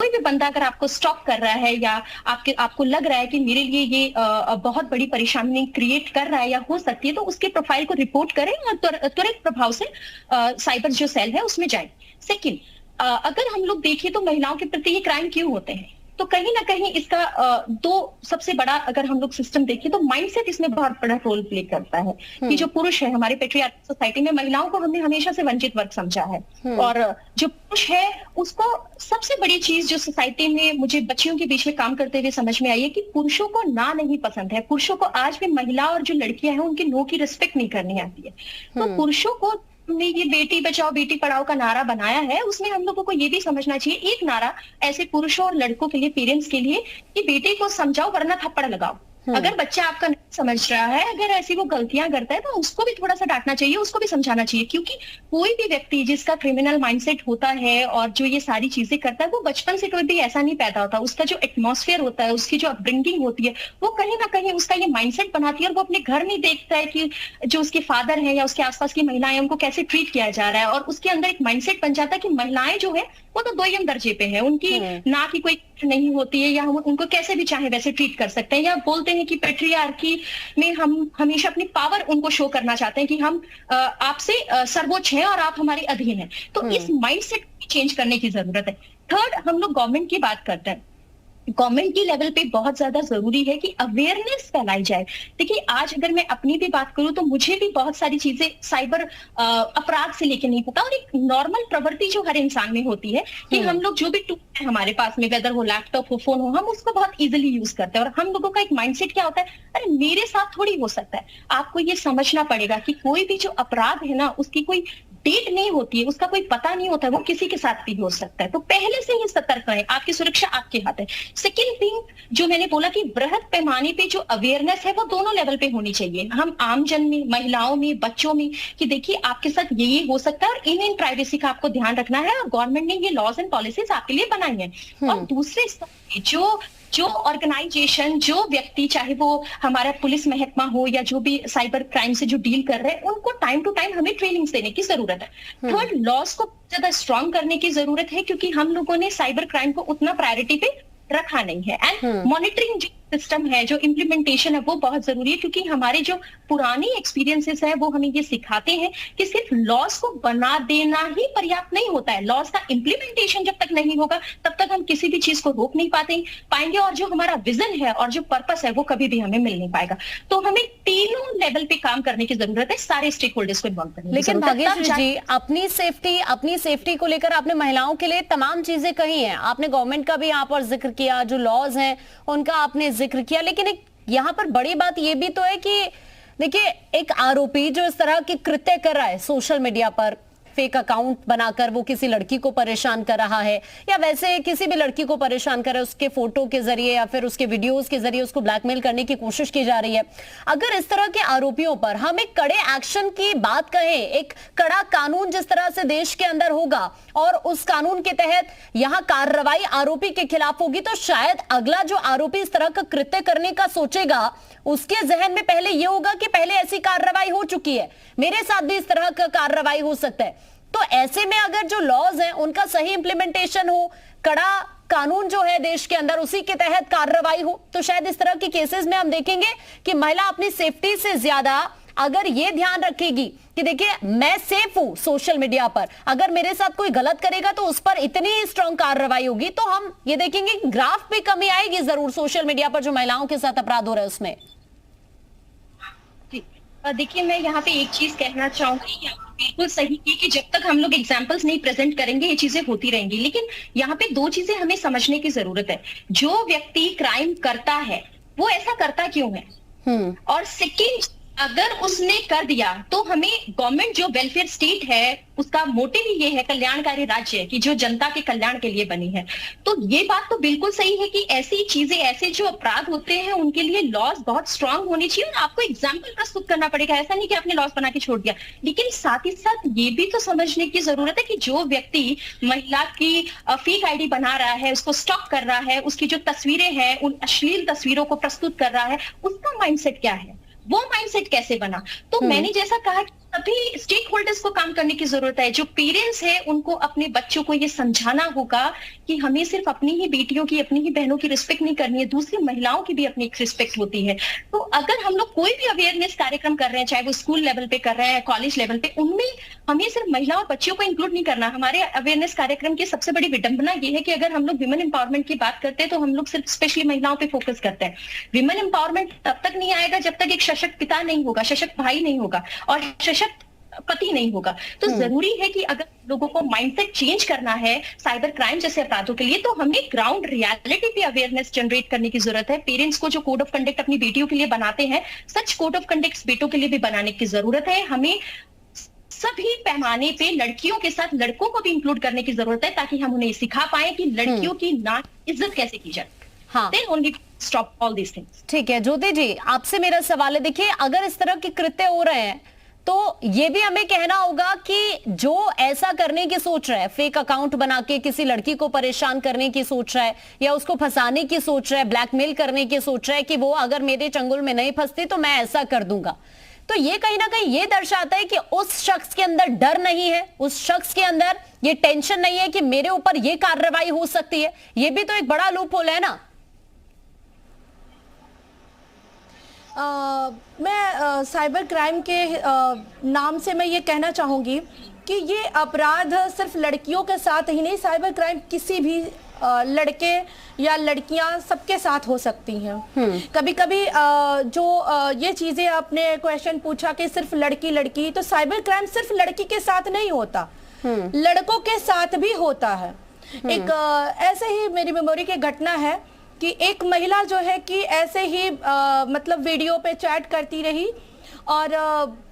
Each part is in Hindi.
कोई भी बंदा अगर आपको स्टॉक कर रहा है या आपको लग रहा है कि मेरे लिए ये बहुत बड़ी परेशानी क्रिएट कर रहा है या हो सकती है, तो उसके प्रोफाइल को रिपोर्ट करें और त्वरित प्रभाव से साइबर जो सेल है उसमें जाएं। सेकंड, अगर हम लोग देखें तो महिलाओं के प्रति ये क्राइम क्यों होते हैं, तो कहीं ना कहीं इसका दो सबसे बड़ा अगर हम लोग सिस्टम देखें तो माइंडसेट इसमें बहुत बड़ा रोल प्ले करता है कि जो पुरुष है हमारे पेट्रियार्कल सोसाइटी में महिलाओं को हमने हमेशा से वंचित वर्ग समझा है, और जो पुरुष है उसको सबसे बड़ी चीज जो सोसाइटी में मुझे बच्चियों के बीच में काम करते हुए समझ में आई है कि पुरुषों को ना नहीं पसंद है, पुरुषों को आज भी महिला और जो लड़कियां हैं उनके नो की रिस्पेक्ट नहीं करनी आती है। तो पुरुषों को हमने ये बेटी बचाओ बेटी पढ़ाओ का नारा बनाया है, उसमें हम लोगों को ये भी समझना चाहिए, एक नारा ऐसे पुरुषों और लड़कों के लिए, पेरेंट्स के लिए, कि बेटे को समझाओ वरना थप्पड़ लगाओ। अगर बच्चा आपका नहीं समझ रहा है, अगर ऐसी वो गलतियां करता है, तो उसको भी थोड़ा सा डांटना चाहिए, उसको भी समझाना चाहिए, क्योंकि कोई भी व्यक्ति जिसका क्रिमिनल माइंडसेट होता है और जो ये सारी चीजें करता है, वो बचपन से कोई भी ऐसा नहीं पैदा होता। उसका जो एटमॉस्फेयर होता है, उसकी जो अपब्रिंगिंग होती है, वो कहीं ना कहीं उसका ये माइंडसेट बनाती है, और वो अपने घर नहीं देखता है कि जो उसके फादर है या उसके आसपास की महिलाएं हैं उनको कैसे ट्रीट किया जा रहा है, और उसके अंदर एक माइंडसेट बन जाता है कि महिलाएं जो है वो तो दोयम दर्जे पे है, उनकी ना की कोई नहीं होती है, या हम उनको कैसे भी चाहे वैसे ट्रीट कर सकते हैं, या बोलते हैं कि पेट्रियार्की में हम हमेशा अपनी पावर उनको शो करना चाहते हैं कि हम आपसे सर्वोच्च हैं और आप हमारे अधीन हैं। तो इस माइंडसेट को चेंज करने की जरूरत है। थर्ड, हम लोग गवर्नमेंट की बात करते हैं, गवर्नमेंट की लेवल पे बहुत ज्यादा जरूरी है कि अवेयरनेस फैलाई जाए। देखिए, आज अगर मैं अपनी भी बात करूं तो मुझे भी बहुत सारी चीजें साइबर अपराध से लेके नहीं पता, और एक नॉर्मल प्रवृत्ति जो हर इंसान में होती है कि हम लोग जो भी टूल है हमारे पास में, वेदर वो लैपटॉप हो, फोन हो, हम उसको बहुत इजीली यूज करते हैं, और हम लोगों का एक माइंडसेट क्या होता है, अरे मेरे साथ थोड़ी हो सकता है। आपको ये समझना पड़ेगा कि कोई भी जो अपराध है ना, उसकी कोई डेट नहीं होती है, उसका कोई पता नहीं होता है, वो किसी के साथ भी हो सकता है। तो पहले से ही सतर्क रहें, आपकी सुरक्षा आपके हाथ है। सेकेंड थिंग जो मैंने बोला कि बृहद पैमाने पे जो अवेयरनेस है वो दोनों लेवल पे होनी चाहिए, हम आमजन में, महिलाओं में, बच्चों में, कि देखिए आपके साथ ये हो सकता है, और इन प्राइवेसी का आपको ध्यान रखना है, और गवर्नमेंट ने ये लॉज एंड पॉलिसीज आपके लिए बनाई है। और दूसरे जो ऑर्गेनाइजेशन, जो व्यक्ति, चाहे वो हमारा पुलिस महकमा हो या जो भी साइबर क्राइम से जो डील कर रहे हैं, उनको टाइम टू टाइम हमें ट्रेनिंग्स देने की जरूरत है। थर्ड, लॉज को ज्यादा स्ट्रांग करने की जरूरत है, क्योंकि हम लोगों ने साइबर क्राइम को उतना प्रायोरिटी पे रखा नहीं है। एंड मॉनिटरिंग जो सिस्टम है, जो इम्प्लीमेंटेशन है, वो बहुत जरूरी है, क्योंकि हमारे जो पुरानी एक्सपीरियंसेस है वो हमें ये सिखाते हैं कि सिर्फ लॉस को बना देना ही पर्याप्त नहीं होता है। लॉस का इम्प्लीमेंटेशन जब तक नहीं होगा तब तक हम किसी भी चीज को रोक नहीं पाएंगे, और जो हमारा विजन है और जो पर्पस है वो कभी भी हमें मिल नहीं पाएगा। तो हमें तीनों लेवल पे काम करने की जरूरत है, सारे स्टेक होल्डर्स को इन्वॉल्व करने की जरूरत है। लेकिन भाग्यश्री जी, अपनी सेफ्टी को लेकर आपने महिलाओं के लिए तमाम चीजें कही हैं, आपने गवर्नमेंट का भी यहाँ पर जिक्र किया, जो लॉज हैं उनका आपने जिक्र किया, लेकिन एक यहाँ पर बड़ी बात यह भी तो है कि देखिए, एक आरोपी जो इस तरह के कृत्य कर रहा है सोशल मीडिया पर, फेक अकाउंट बनाकर वो किसी लड़की को परेशान कर रहा है, या वैसे किसी भी लड़की को परेशान कर रहा है, उसके फोटो के जरिए या फिर उसके वीडियोस के जरिए उसको ब्लैकमेल करने की कोशिश की जा रही है। अगर इस तरह के आरोपियों पर हम एक कड़े एक्शन की बात कहें, एक कड़ा कानून जिस तरह से देश के अंदर होगा और उस कानून के तहत यहां कार्रवाई आरोपी के खिलाफ होगी, तो शायद अगला जो आरोपी इस तरह का कृत्य करने का सोचेगा उसके जहन में पहले यह होगा कि पहले ऐसी कार्रवाई हो चुकी है, मेरे साथ भी इस तरह का कार्रवाई हो सकता है। तो ऐसे में अगर जो लॉज हैं उनका सही इंप्लीमेंटेशन हो, कड़ा कानून जो है देश के अंदर उसी के तहत कार्रवाई हो, तो शायद इस तरह के केसेस में हम देखेंगे कि महिला अपनी सेफ्टी से ज्यादा अगर ये ध्यान रखेगी कि देखिए मैं सेफ हूं सोशल मीडिया पर, अगर मेरे साथ कोई गलत करेगा तो उस पर इतनी स्ट्रांग कार्रवाई होगी, तो हम ये देखेंगे ग्राफ पे कमी आएगी जरूर सोशल मीडिया पर जो महिलाओं के साथ अपराध हो रहा है उसमें। देखिए, मैं यहाँ पे एक चीज कहना चाहूंगी, बिल्कुल सही की कि जब तक हम लोग एग्जाम्पल्स नहीं प्रेजेंट करेंगे ये चीजें होती रहेंगी, लेकिन यहाँ पे दो चीजें हमें समझने की जरूरत है। जो व्यक्ति क्राइम करता है वो ऐसा करता क्यों है, और सेकेंड, अगर उसने कर दिया तो हमें गवर्नमेंट जो वेलफेयर स्टेट है उसका मोटिव ही ये है, कल्याणकारी राज्य है, कि जो जनता के कल्याण के लिए बनी है। तो ये बात तो बिल्कुल सही है कि ऐसी चीजें, ऐसे जो अपराध होते हैं उनके लिए लॉज बहुत स्ट्रांग होनी चाहिए, और आपको एग्जाम्पल प्रस्तुत करना पड़ेगा। ऐसा नहीं कि आपने लॉज बना के छोड़ दिया, लेकिन साथ ही साथ ये भी तो समझने की जरूरत है कि जो व्यक्ति महिला की फेक आईडी बना रहा है, उसको स्टॉक कर रहा है, उसकी जो तस्वीरें हैं उन अश्लील तस्वीरों को प्रस्तुत कर रहा है, उसका माइंडसेट क्या है, वो माइंडसेट कैसे बना। तो मैंने जैसा कहा सभी स्टेक होल्डर्स को काम करने की जरूरत है। जो पेरेंट्स है उनको अपने बच्चों को ये समझाना होगा कि हमें सिर्फ अपनी ही बेटियों की, अपनी ही बहनों की रिस्पेक्ट नहीं करनी है, दूसरी महिलाओं की भी अपनी एक रिस्पेक्ट होती है। तो अगर हम लोग कोई भी अवेयरनेस कार्यक्रम कर रहे हैं, चाहे वो स्कूल लेवल पे कर रहे हैं, कॉलेज लेवल पे, उनमें हमें सिर्फ महिला और बच्चियों को इंक्लूड नहीं करना। हमारे अवेयरनेस कार्यक्रम की सबसे बड़ी विडंबना ये है कि अगर हम लोग विमेन एम्पावरमेंट की बात करते हैं तो हम लोग सिर्फ स्पेशली महिलाओं पे फोकस करते हैं। विमेन एम्पावरमेंट तब तक नहीं आएगा जब तक एक सशक्त पिता नहीं होगा, सशक्त भाई नहीं होगा और सशक्त पति नहीं होगा। तो जरूरी है कि अगर लोगों को माइंडसेट चेंज करना है साइबर क्राइम जैसे अपराधों के लिए, तो हमें ग्राउंड रियलिटी पे अवेयरनेस जनरेट करने की जरूरत है। पेरेंट्स को जो कोड ऑफ कंडक्ट अपनी बेटियों के लिए बनाते हैं, सच कोड ऑफ कंडक्ट बेटों के लिए भी बनाने की जरूरत है। हमें सभी पैमाने पे लड़कियों के साथ लड़कों को भी इंक्लूड करने की जरूरत है, ताकि हम उन्हें सिखा पाए कि लड़कियों की ना इज्जत कैसे की जाए। हाँ, Then only stop all these things. ठीक है ज्योति जी, आपसे मेरा सवाल है, देखिए अगर इस तरह के कृत्य हो रहे हैं तो ये भी हमें कहना होगा कि जो ऐसा करने की सोच रहा है, फेक अकाउंट बना के किसी लड़की को परेशान करने की सोच रहा है या उसको फंसाने की सोच रहा है, ब्लैकमेल करने की सोच रहा है कि वो अगर मेरे चंगुल में नहीं फंसती तो मैं ऐसा कर दूंगा, तो ये कहीं ना कहीं ये दर्शाता है कि उस शख्स के अंदर डर नहीं है, उस शख्स के अंदर ये टेंशन नहीं है कि मेरे ऊपर ये कार्रवाई हो सकती है। ये भी तो एक बड़ा लूप होल है ना। मैं साइबर क्राइम के नाम से मैं ये कहना चाहूँगी कि ये अपराध सिर्फ लड़कियों के साथ ही नहीं, साइबर क्राइम किसी भी लड़के या लड़कियां सबके साथ हो सकती हैं। कभी कभी जो ये चीज़ें आपने क्वेश्चन पूछा कि सिर्फ लड़की लड़की, तो साइबर क्राइम सिर्फ लड़की के साथ नहीं होता, लड़कों के साथ भी होता है। एक ऐसे ही मेरी मेमोरी की घटना है कि एक महिला जो है कि ऐसे ही मतलब वीडियो पे चैट करती रही और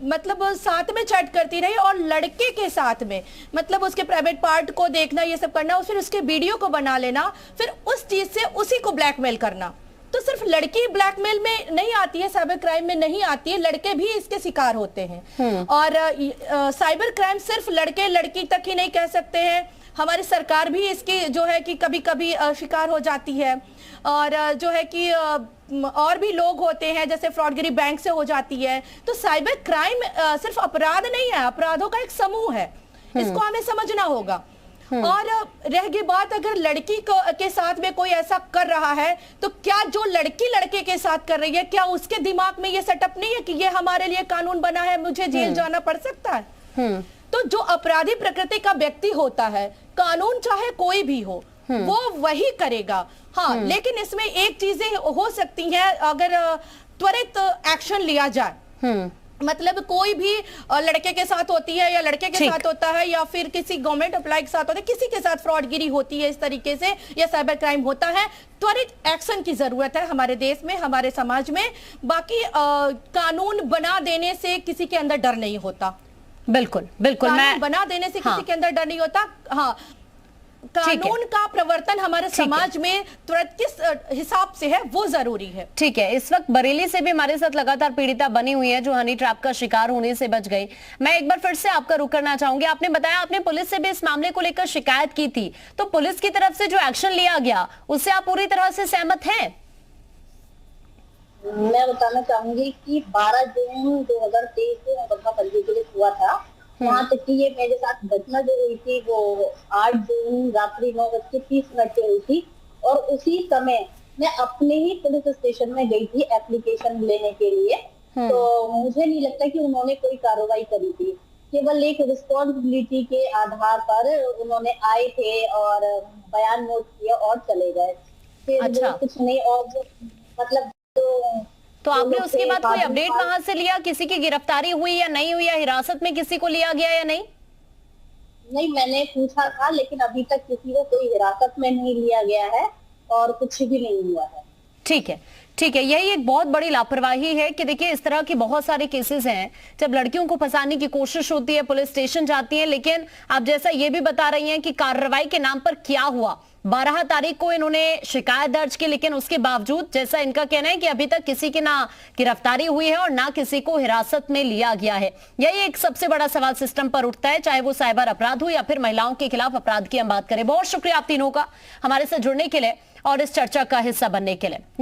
मतलब साथ में चैट करती रही और लड़के के साथ में मतलब उसके प्राइवेट पार्ट को देखना, ये सब करना, फिर उसके वीडियो को बना लेना, फिर उस चीज से उसी को ब्लैकमेल करना। तो सिर्फ लड़की ब्लैकमेल में नहीं आती है, साइबर क्राइम में नहीं आती है, लड़के भी इसके शिकार होते हैं। और साइबर क्राइम सिर्फ लड़के लड़की तक ही नहीं कह सकते हैं, हमारी सरकार भी इसकी जो है कि कभी कभी शिकार हो जाती है। और जो है कि और भी लोग होते हैं, जैसे फ्रॉडगिरी बैंक से हो जाती है। तो साइबर क्राइम सिर्फ अपराध नहीं है, अपराधों का एक समूह है, इसको हमें समझना होगा। और रह गई बात अगर लड़की के साथ में कोई ऐसा कर रहा है, तो क्या जो लड़की लड़के के साथ कर रही है, क्या उसके दिमाग में ये सेटअप नहीं है कि ये हमारे लिए कानून बना है, मुझे जेल जाना पड़ सकता है? तो जो अपराधी प्रकृति का व्यक्ति होता है, कानून चाहे कोई भी हो, वो वही करेगा। हाँ, लेकिन इसमें एक चीजें हो सकती हैं, अगर त्वरित एक्शन लिया जाए, मतलब कोई भी लड़के के साथ होती है या लड़के के साथ होता है या फिर किसी गवर्नमेंट एम्प्लॉय के साथ होता है, किसी के साथ फ्रॉडगिरी होती है इस तरीके से या साइबर क्राइम होता है, त्वरित एक्शन की जरूरत है हमारे देश में, हमारे समाज में। बाकी कानून बना देने से किसी के अंदर डर नहीं होता। बिल्कुल बिल्कुल, मैं बना देने से किसी के अंदर डर नहीं होता। हाँ, कानून का प्रवर्तन हमारे समाज में तुरंत किस हिसाब से है वो जरूरी है। ठीक है, इस वक्त बरेली से भी हमारे साथ लगातार पीड़िता बनी हुई है जो हनी ट्रैप का शिकार होने से बच गई। मैं एक बार फिर से आपका रुख करना चाहूंगी, आपने बताया आपने पुलिस से भी इस मामले को लेकर शिकायत की थी, तो पुलिस की तरफ से जो एक्शन लिया गया उससे आप पूरी तरह से सहमत हैं? मैं बताना चाहूंगी कि 12 जून 2023 को मुकदमा पंजीकृत हुआ था। वहाँ तक कि ये मेरे साथ घटना जो हुई थी वो 8 जून रात्रि 9:30 पे हुई थी और उसी समय मैं अपने ही पुलिस स्टेशन में गई थी एप्लीकेशन लेने के लिए। तो मुझे नहीं लगता कि उन्होंने कोई कार्रवाई करी थी, केवल एक रिस्पॉन्सिबिलिटी के आधार पर उन्होंने आए थे और बयान नोट किया और चले गए। फिर अच्छा। कुछ नहीं और मतलब तो आपने उसके बाद कोई अपडेट वहां से लिया, किसी की गिरफ्तारी हुई या नहीं हुई, या हिरासत में किसी को लिया गया या नहीं? नहीं, मैंने पूछा था लेकिन अभी तक किसी को कोई हिरासत में नहीं लिया गया है और कुछ भी नहीं हुआ है। ठीक है, ठीक है, यही एक बहुत बड़ी लापरवाही है कि देखिए इस तरह के बहुत सारे केसेस हैं जब लड़कियों को फंसाने की कोशिश होती है, पुलिस स्टेशन जाती है, लेकिन आप जैसा ये भी बता रही हैं कि कार्रवाई के नाम पर क्या हुआ। 12 तारीख को इन्होंने शिकायत दर्ज की, लेकिन उसके बावजूद जैसा इनका कहना है कि अभी तक किसी की ना गिरफ्तारी हुई है और ना किसी को हिरासत में लिया गया है। यही एक सबसे बड़ा सवाल सिस्टम पर उठता है, चाहे वो साइबर अपराध हो या फिर महिलाओं के खिलाफ अपराध की हम बात करें। बहुत शुक्रिया आप तीनों का हमारे साथ जुड़ने के लिए और इस चर्चा का हिस्सा बनने के लिए।